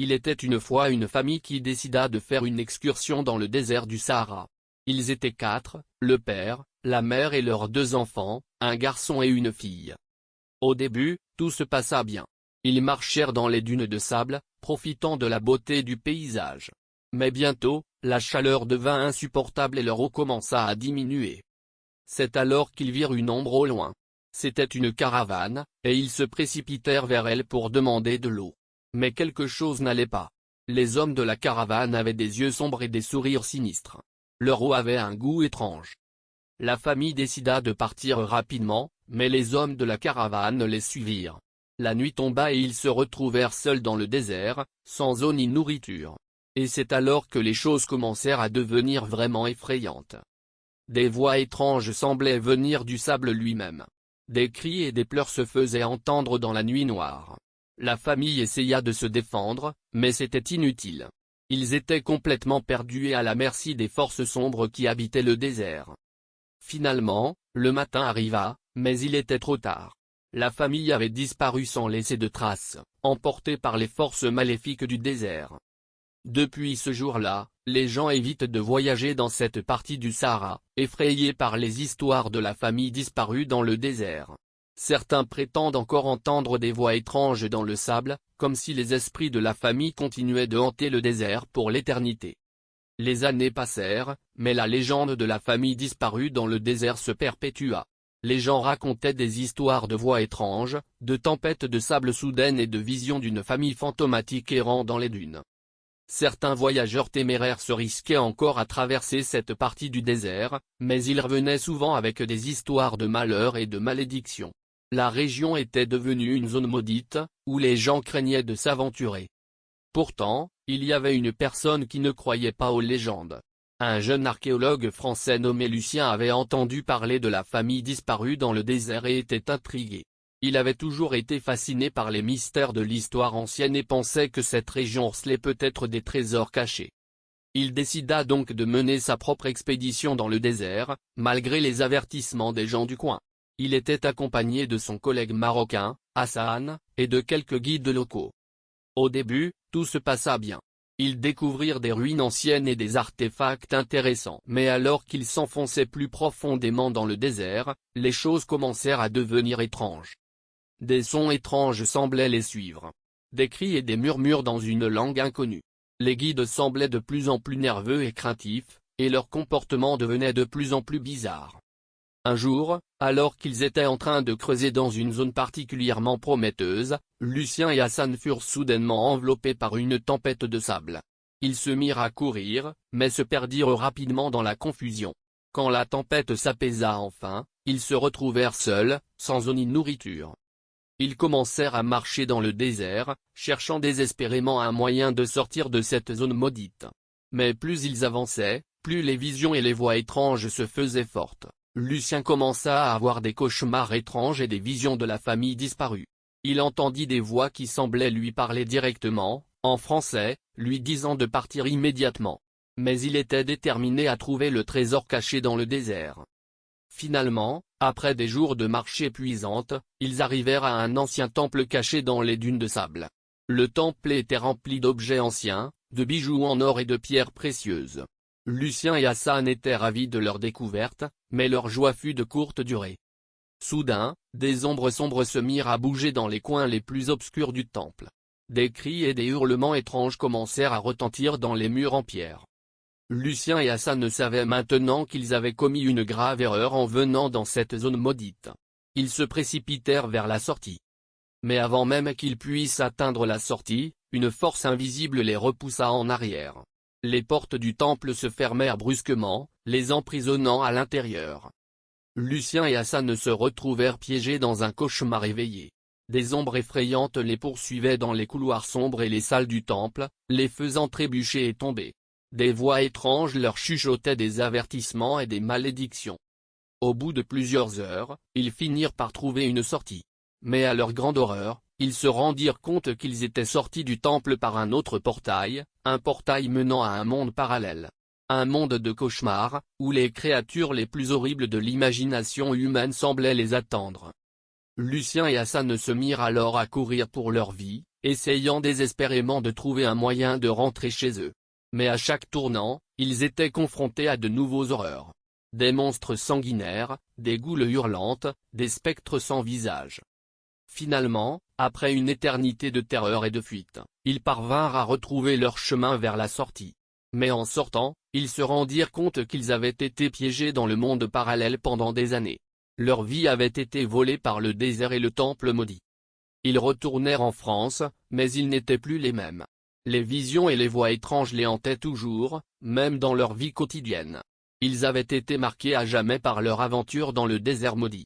Il était une fois une famille qui décida de faire une excursion dans le désert du Sahara. Ils étaient 4, le père, la mère et leurs 2 enfants, un garçon et une fille. Au début, tout se passa bien. Ils marchèrent dans les dunes de sable, profitant de la beauté du paysage. Mais bientôt, la chaleur devint insupportable et leur eau commença à diminuer. C'est alors qu'ils virent une ombre au loin. C'était une caravane, et ils se précipitèrent vers elle pour demander de l'eau. Mais quelque chose n'allait pas. Les hommes de la caravane avaient des yeux sombres et des sourires sinistres. Leur eau avait un goût étrange. La famille décida de partir rapidement, mais les hommes de la caravane les suivirent. La nuit tomba et ils se retrouvèrent seuls dans le désert, sans eau ni nourriture. Et c'est alors que les choses commencèrent à devenir vraiment effrayantes. Des voix étranges semblaient venir du sable lui-même. Des cris et des pleurs se faisaient entendre dans la nuit noire. La famille essaya de se défendre, mais c'était inutile. Ils étaient complètement perdus et à la merci des forces sombres qui habitaient le désert. Finalement, le matin arriva, mais il était trop tard. La famille avait disparu sans laisser de traces, emportée par les forces maléfiques du désert. Depuis ce jour-là, les gens évitent de voyager dans cette partie du Sahara, effrayés par les histoires de la famille disparue dans le désert. Certains prétendent encore entendre des voix étranges dans le sable, comme si les esprits de la famille continuaient de hanter le désert pour l'éternité. Les années passèrent, mais la légende de la famille disparue dans le désert se perpétua. Les gens racontaient des histoires de voix étranges, de tempêtes de sable soudaines et de visions d'une famille fantomatique errant dans les dunes. Certains voyageurs téméraires se risquaient encore à traverser cette partie du désert, mais ils revenaient souvent avec des histoires de malheur et de malédiction. La région était devenue une zone maudite, où les gens craignaient de s'aventurer. Pourtant, il y avait une personne qui ne croyait pas aux légendes. Un jeune archéologue français nommé Lucien avait entendu parler de la famille disparue dans le désert et était intrigué. Il avait toujours été fasciné par les mystères de l'histoire ancienne et pensait que cette région recelait peut-être des trésors cachés. Il décida donc de mener sa propre expédition dans le désert, malgré les avertissements des gens du coin. Il était accompagné de son collègue marocain, Hassan, et de quelques guides locaux. Au début, tout se passa bien. Ils découvrirent des ruines anciennes et des artefacts intéressants. Mais alors qu'ils s'enfonçaient plus profondément dans le désert, les choses commencèrent à devenir étranges. Des sons étranges semblaient les suivre. Des cris et des murmures dans une langue inconnue. Les guides semblaient de plus en plus nerveux et craintifs, et leur comportement devenait de plus en plus bizarre. Un jour, alors qu'ils étaient en train de creuser dans une zone particulièrement prometteuse, Lucien et Hassan furent soudainement enveloppés par une tempête de sable. Ils se mirent à courir, mais se perdirent rapidement dans la confusion. Quand la tempête s'apaisa enfin, ils se retrouvèrent seuls, sans eau ni nourriture. Ils commencèrent à marcher dans le désert, cherchant désespérément un moyen de sortir de cette zone maudite. Mais plus ils avançaient, plus les visions et les voix étranges se faisaient fortes. Lucien commença à avoir des cauchemars étranges et des visions de la famille disparue. Il entendit des voix qui semblaient lui parler directement, en français, lui disant de partir immédiatement. Mais il était déterminé à trouver le trésor caché dans le désert. Finalement, après des jours de marche épuisante, ils arrivèrent à un ancien temple caché dans les dunes de sable. Le temple était rempli d'objets anciens, de bijoux en or et de pierres précieuses. Lucien et Hassan étaient ravis de leur découverte, mais leur joie fut de courte durée. Soudain, des ombres sombres se mirent à bouger dans les coins les plus obscurs du temple. Des cris et des hurlements étranges commencèrent à retentir dans les murs en pierre. Lucien et Hassan savaient maintenant qu'ils avaient commis une grave erreur en venant dans cette zone maudite. Ils se précipitèrent vers la sortie. Mais avant même qu'ils puissent atteindre la sortie, une force invisible les repoussa en arrière. Les portes du temple se fermèrent brusquement, les emprisonnant à l'intérieur. Lucien et Hassan se retrouvèrent piégés dans un cauchemar éveillé. Des ombres effrayantes les poursuivaient dans les couloirs sombres et les salles du temple, les faisant trébucher et tomber. Des voix étranges leur chuchotaient des avertissements et des malédictions. Au bout de plusieurs heures, ils finirent par trouver une sortie. Mais à leur grande horreur, ils se rendirent compte qu'ils étaient sortis du temple par un autre portail, un portail menant à un monde parallèle. Un monde de cauchemars, où les créatures les plus horribles de l'imagination humaine semblaient les attendre. Lucien et Hassan se mirent alors à courir pour leur vie, essayant désespérément de trouver un moyen de rentrer chez eux. Mais à chaque tournant, ils étaient confrontés à de nouveaux horreurs. Des monstres sanguinaires, des goules hurlantes, des spectres sans visage. Finalement, après une éternité de terreur et de fuite, ils parvinrent à retrouver leur chemin vers la sortie. Mais en sortant, ils se rendirent compte qu'ils avaient été piégés dans le monde parallèle pendant des années. Leur vie avait été volée par le désert et le temple maudit. Ils retournèrent en France, mais ils n'étaient plus les mêmes. Les visions et les voix étranges les hantaient toujours, même dans leur vie quotidienne. Ils avaient été marqués à jamais par leur aventure dans le désert maudit.